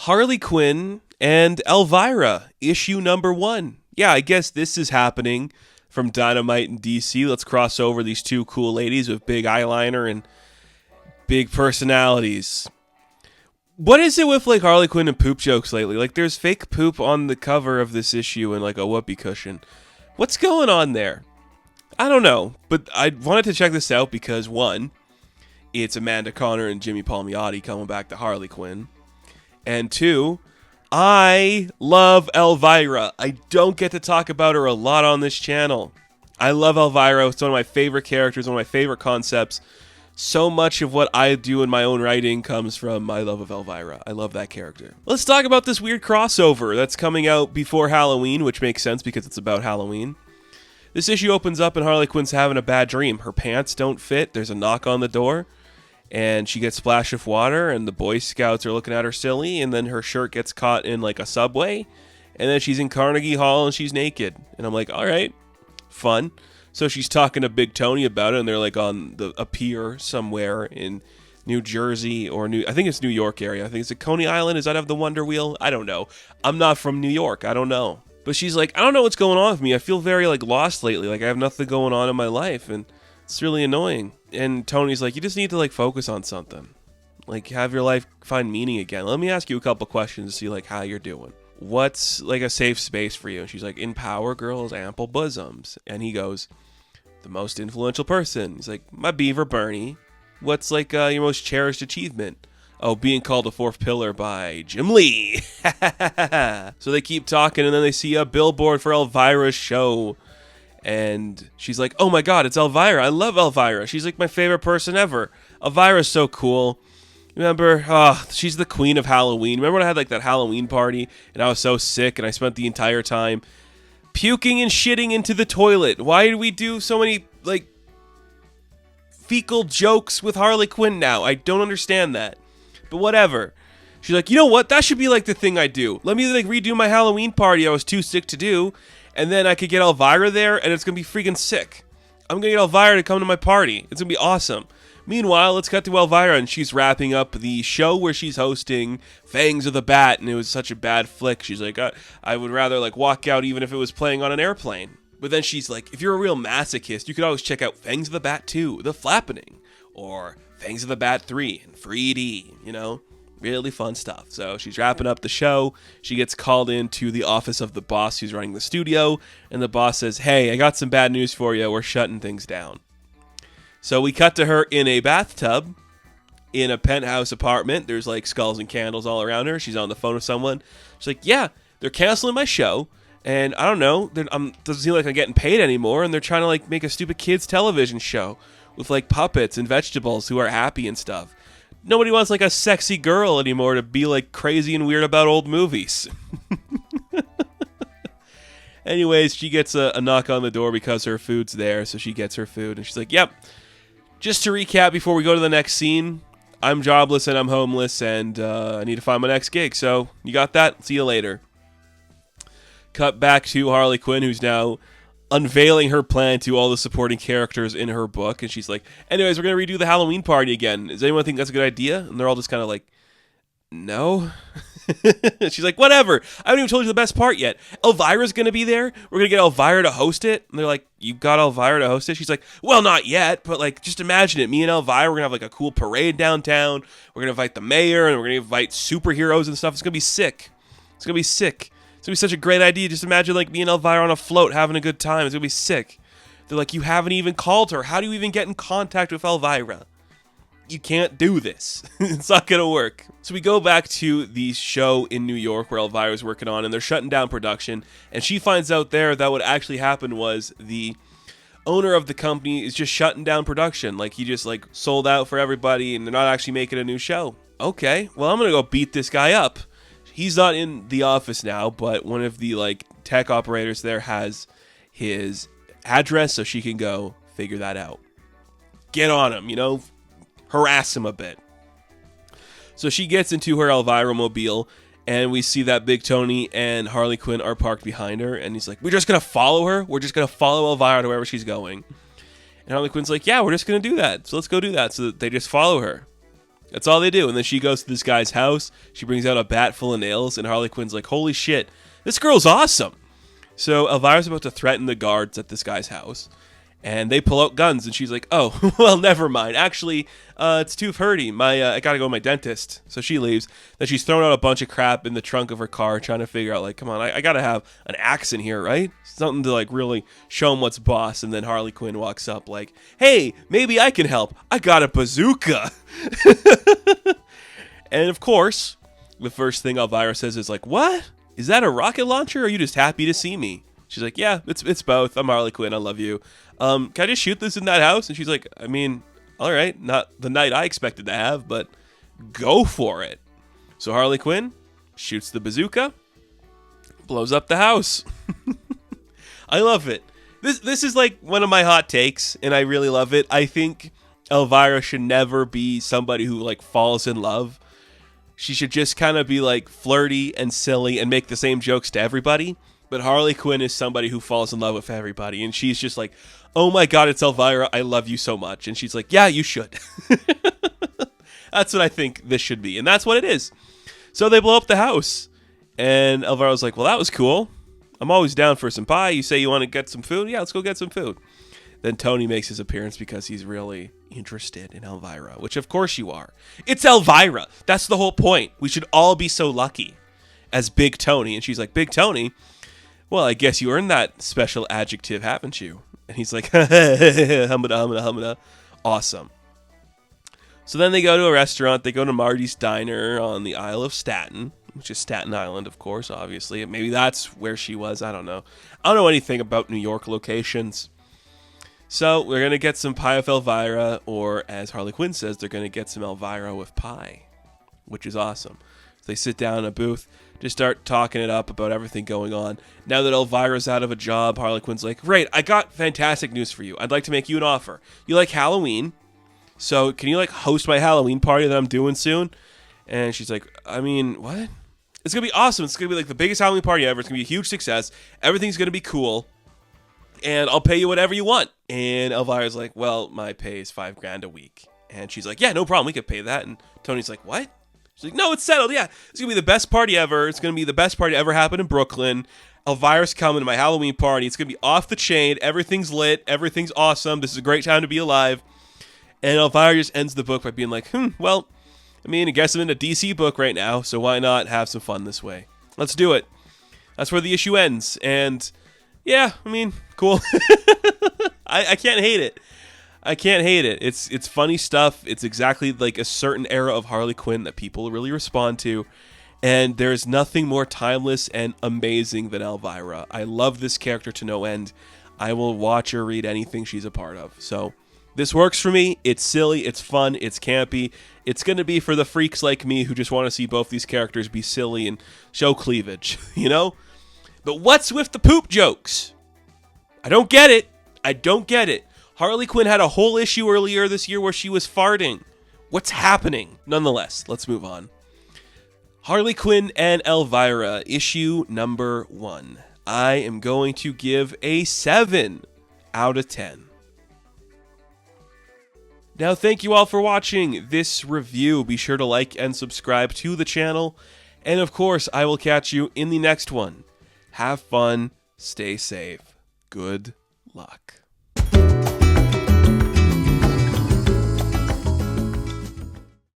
Harley Quinn and Elvira, issue number 1. Yeah, I guess this is happening from Dynamite in DC. Let's cross over these two cool ladies with big eyeliner and big personalities. What is it with like Harley Quinn and poop jokes lately? Like there's fake poop on the cover of this issue and like a whoopee cushion. What's going on there? I don't know, but I wanted to check this out because 1, it's Amanda Conner and Jimmy Palmiotti coming back to Harley Quinn. And 2, I love Elvira. I don't get to talk about her a lot on this channel. I love Elvira. It's one of my favorite characters, one of my favorite concepts. So much of what I do in my own writing comes from my love of Elvira. I love that character. Let's talk about this weird crossover that's coming out before Halloween, which makes sense because it's about Halloween. This issue opens up and Harley Quinn's having a bad dream. Her pants don't fit. There's a knock on the door. And she gets splashed with water, and the Boy Scouts are looking at her silly, and then her shirt gets caught in, like, a subway, and then she's in Carnegie Hall, and she's naked. And I'm like, all right, fun. So she's talking to Big Tony about it, and they're, like, on a pier somewhere in New Jersey, or I think it's New York area. I think it's at Coney Island. Does that have the Wonder Wheel? I don't know. I'm not from New York. I don't know. But she's like, I don't know what's going on with me. I feel very, like, lost lately. Like, I have nothing going on in my life, and it's really annoying. And Tony's like, you just need to like focus on something. Like have your life find meaning again. Let me ask you a couple questions to see like how you're doing. What's like a safe space for you? And she's like, empower girls' ample bosoms. And he goes, the most influential person. He's like, my beaver Bernie. What's like your most cherished achievement? Oh, being called a fourth pillar by Jim Lee. So they keep talking and then they see a billboard for Elvira's show. And she's like, oh my god, it's Elvira. I love Elvira. She's like my favorite person ever. Elvira's so cool. Remember, she's the queen of Halloween. Remember when I had like that Halloween party and I was so sick and I spent the entire time puking and shitting into the toilet? Why do we do so many like fecal jokes with Harley Quinn now? I don't understand that. But whatever. She's like, you know what? That should be like the thing I do. Let me like redo my Halloween party I was too sick to do. And then I could get Elvira there, and it's going to be freaking sick. I'm going to get Elvira to come to my party. It's going to be awesome. Meanwhile, let's cut to Elvira, and she's wrapping up the show where she's hosting Fangs of the Bat, and it was such a bad flick. She's like, I would rather like walk out even if it was playing on an airplane. But then she's like, if you're a real masochist, you could always check out Fangs of the Bat 2, The Flappening, or Fangs of the Bat 3, and 3D, you know? Really fun stuff. So she's wrapping up the show. She gets called into the office of the boss who's running the studio. And the boss says, hey, I got some bad news for you. We're shutting things down. So we cut to her in a bathtub in a penthouse apartment. There's like skulls and candles all around her. She's on the phone with someone. She's like, yeah, they're canceling my show. And I don't know. Doesn't seem like I'm getting paid anymore. And they're trying to like make a stupid kids television show with like puppets and vegetables who are happy and stuff. Nobody wants like a sexy girl anymore to be like crazy and weird about old movies. Anyways, she gets a knock on the door because her food's there, so she gets her food and she's like, yep. Just to recap before we go to the next scene, I'm jobless and I'm homeless and I need to find my next gig. So you got that? See you later. Cut back to Harley Quinn, who's now unveiling her plan to all the supporting characters in her book. And she's like, anyways, we're going to redo the Halloween party again. Does anyone think that's a good idea? And they're all just kind of like, no. She's like, whatever. I haven't even told you the best part yet. Elvira's going to be there. We're going to get Elvira to host it. And they're like, you got Elvira to host it? She's like, well, not yet. But like, just imagine it. Me and Elvira, we're going to have like a cool parade downtown. We're going to invite the mayor and we're going to invite superheroes and stuff. It's going to be sick. It's going to be sick. It's going to be such a great idea. Just imagine like me and Elvira on a float having a good time. It's going to be sick. They're like, you haven't even called her. How do you even get in contact with Elvira? You can't do this. It's not going to work. So we go back to the show in New York where Elvira's working on, and they're shutting down production. And she finds out there that what actually happened was the owner of the company is just shutting down production. Like he just like sold out for everybody and they're not actually making a new show. Okay, well, I'm going to go beat this guy up. He's not in the office now, but one of the like tech operators there has his address so she can go figure that out. Get on him, you know, harass him a bit. So she gets into her Elvira mobile and we see that Big Tony and Harley Quinn are parked behind her and he's like, we're just going to follow her. We're just going to follow Elvira to wherever she's going. And Harley Quinn's like, yeah, we're just going to do that. So let's go do that. So they just follow her. That's all they do. And then she goes to this guy's house. She brings out a bat full of nails, and Harley Quinn's like, holy shit, this girl's awesome. So Elvira's about to threaten the guards at this guy's house, and they pull out guns, and she's like, oh, well, never mind. Actually, it's too hurting. I gotta go to my dentist. So she leaves. Then she's throwing out a bunch of crap in the trunk of her car, trying to figure out, like, come on, I gotta have an axe in here, right? Something to, like, really show him what's boss. And then Harley Quinn walks up like, hey, maybe I can help. I got a bazooka. And, of course, the first thing Elvira says is like, what? Is that a rocket launcher, or are you just happy to see me? She's like, yeah, it's both. I'm Harley Quinn. I love you. Can I just shoot this in that house? And she's like, I mean, all right, not the night I expected to have, but go for it. So Harley Quinn shoots the bazooka, blows up the house. I love it. This is like one of my hot takes, and I really love it. I think Elvira should never be somebody who like falls in love. She should just kind of be like flirty and silly and make the same jokes to everybody. But Harley Quinn is somebody who falls in love with everybody. And she's just like, oh my God, it's Elvira. I love you so much. And she's like, yeah, you should. That's what I think this should be. And that's what it is. So they blow up the house. And Elvira's like, well, that was cool. I'm always down for some pie. You say you want to get some food? Yeah, let's go get some food. Then Tony makes his appearance because he's really interested in Elvira, which of course you are. It's Elvira. That's the whole point. We should all be so lucky as Big Tony. And she's like, Big Tony? Well, I guess you earned that special adjective, haven't you? And he's like, humada. Awesome. So then they go to a restaurant. They go to Marty's Diner on the Isle of Staten, which is Staten Island, of course, obviously. Maybe that's where she was. I don't know. I don't know anything about New York locations. So we're going to get some pie with Elvira, or as Harley Quinn says, they're going to get some Elvira with pie, which is awesome. So they sit down in a booth, just start talking it up about everything going on. Now that Elvira's out of a job, Harley Quinn's like, great, I got fantastic news for you. I'd like to make you an offer. You like Halloween, so can you like host my Halloween party that I'm doing soon? And she's like, I mean, what? It's going to be awesome. It's going to be like the biggest Halloween party ever. It's going to be a huge success. Everything's going to be cool. And I'll pay you whatever you want. And Elvira's like, well, my pay is $5,000 a week. And she's like, yeah, no problem. We could pay that. And Tony's like, what? She's like, no, it's settled. Yeah, it's going to be the best party ever. It's going to be the best party ever happened in Brooklyn. Elvira's coming to my Halloween party. It's going to be off the chain. Everything's lit. Everything's awesome. This is a great time to be alive. And Elvira just ends the book by being like, well, I mean, I guess I'm in a DC book right now, so why not have some fun this way? Let's do it. That's where the issue ends. And yeah, I mean, cool. I can't hate it. I can't hate it. It's funny stuff. It's exactly like a certain era of Harley Quinn that people really respond to. And there's nothing more timeless and amazing than Elvira. I love this character to no end. I will watch or read anything she's a part of. So this works for me. It's silly. It's fun. It's campy. It's going to be for the freaks like me who just want to see both these characters be silly and show cleavage, you know? But what's with the poop jokes? I don't get it. I don't get it. Harley Quinn had a whole issue earlier this year where she was farting. What's happening? Nonetheless, let's move on. Harley Quinn and Elvira, issue number 1. I am going to give a 7 out of 10. Now, thank you all for watching this review. Be sure to like and subscribe to the channel. And of course, I will catch you in the next one. Have fun. Stay safe. Good luck.